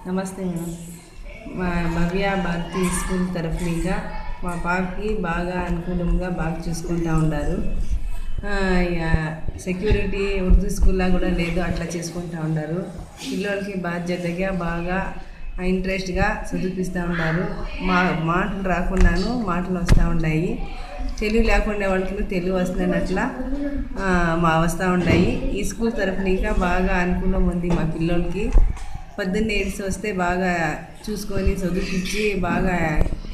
నమస్తే మేడం. మా భవ్య భారతి స్కూల్ తరఫునిగా మా పాపకి బాగా అనుకూలంగా బాగా చూసుకుంటూ ఉన్నారు. సెక్యూరిటీ ఉర్దూ స్కూల్లో కూడా లేదు, అట్లా చేసుకుంటూ ఉన్నారు. పిల్లలకి బాధ్యతగా బాగా ఇంట్రెస్ట్గా చదివిస్తూ ఉన్నారు. మాటలు రాకున్నాను మాటలు వస్తూ ఉన్నాయి. తెలుగు లేకుండా వాళ్ళకి తెలుగు వస్తున్నట్లా వస్తూ ఉన్నాయి. ఈ స్కూల్ తరఫున ఇంకా బాగా అనుకూలం ఉంది. మా పిల్లలకి పొద్దున్నే ఏడిసి వస్తే బాగా చూసుకొని చదివించి బాగా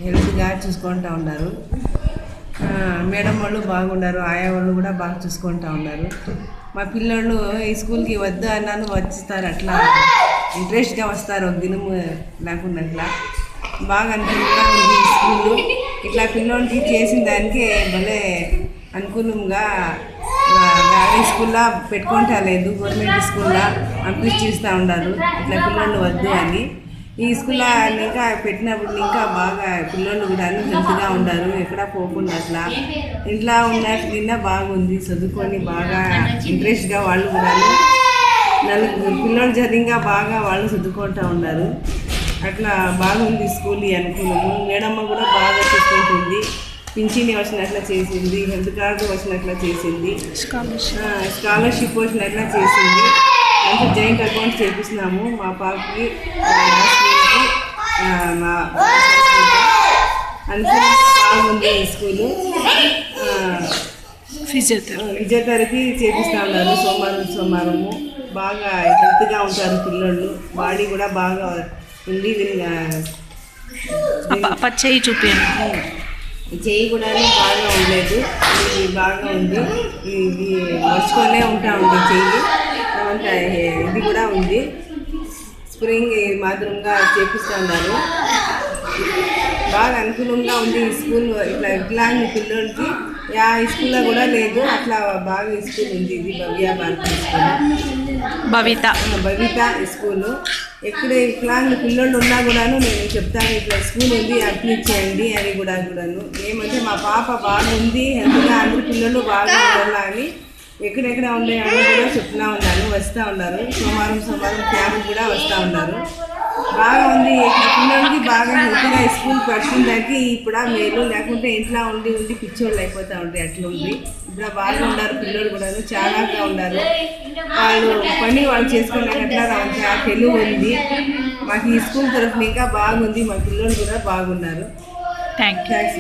హెల్త్గా చూసుకుంటూ ఉన్నారు. మేడం వాళ్ళు బాగున్నారు, ఆయా వాళ్ళు కూడా బాగా చూసుకుంటూ ఉన్నారు. మా పిల్లలు ఈ స్కూల్కి వద్దు అన్నాను వచ్చిస్తారు, అట్లా ఇంట్రెస్ట్గా వస్తారు. ఒక దినం లేకున్నట్లా బాగా అనుకూలంగా ఉంది ఈ స్కూలు. ఇట్లా పిల్లలకి చేసిన దానికి భలే అనుకూలంగా వేరే స్కూల్లో పెట్టుకుంటా లేదు, గవర్నమెంట్ స్కూల్లో పంపిస్తూ ఉన్నారు. ఇట్లా పిల్లలు వద్దు అని ఈ స్కూల్లో ఇంకా పెట్టినప్పుడు ఇంకా బాగా పిల్లలు కూడా హెల్త్గా ఉన్నారు, ఎక్కడ పోకుండా అట్లా ఇంట్లో ఉన్నట్టు బాగుంది. చదువుకొని బాగా ఇంట్రెస్ట్గా వాళ్ళు కూడా నలుగురు పిల్లలు జరిగా బాగా వాళ్ళు చదువుకుంటూ ఉన్నారు. అట్లా బాగుంది స్కూల్ అనుకూలము. మేడమ్మ కూడా బాగా చూసుకుంటుంది. పింఛన్ వచ్చినట్లా చేసింది, హెల్త్ కార్డు వచ్చినట్లా చేసింది, స్కాలర్షిప్ వచ్చినట్లా చేసింది. అంటే జాయింట్ అకౌంట్ చేపిస్తున్నాము మా పాపకి, మా అనుకూలంగా బాగుంది ఈ స్కూలు. ఫిజియోథెరపీ చేపిస్తూ ఉన్నారు సోమవారము. బాగా హెల్త్గా ఉంటారు పిల్లలు, బాడీ కూడా బాగా ఉంది. చెయ్యి చూపించండి. చెయ్యి కూడా బాగా ఉండలేదు, ఇది బాగా ఉంది. ఇది మర్చుకొనే ఉంటా ఉంది చెయ్యి అంతా. ఇది కూడా ఉంది, స్ప్రింగ్ మాత్రంగా చేపిస్తూ ఉన్నారు. బాగా అనుకూలంగా ఉంది ఈ స్కూల్. ఇట్లా వికలాంగి పిల్లలకి ఈ స్కూల్లో కూడా లేదు, అట్లా బాగా ఈ స్కూల్ ఉంది. ఇది భవ్య భారతి స్కూల్, భవిత స్కూలు. ఎక్కడ వికలాంగి పిల్లలు ఉన్నా కూడాను నేను చెప్తాను, ఇట్లా స్కూల్ ఉంది అప్లై చేయండి అని కూడాను. ఏమంటే మా పాప బాగుంది, హెల్త్గా అందరి పిల్లలు బాగా ఉండాలని ఎక్కడెక్కడ ఉండే అని కూడా చెప్తూ ఉన్నాను. వస్తూ ఉన్నారు సోమవారం క్యాంప్ కూడా వస్తూ ఉన్నారు. బాగా ఉంది. ఇట్లా పిల్లలకి బాగా హెల్త్గా స్కూల్ పడుతుంది దానికి ఇప్పుడు మేలు, లేకుంటే ఇంట్లో ఉండి పిచ్చోళ్ళు అయిపోతూ ఉంటాయి. అట్లా ఉంది. ఇప్పుడు బాగా ఉన్నారు పిల్లలు కూడా, చాలాగా ఉన్నారు. వాళ్ళు పని వాళ్ళు చేసుకునేటట్లా తెలుగు ఉంది. మాకు ఈ స్కూల్ తరఫున ఇంకా బాగుంది. మా పిల్లలు కూడా బాగున్నారు. థ్యాంక్స్.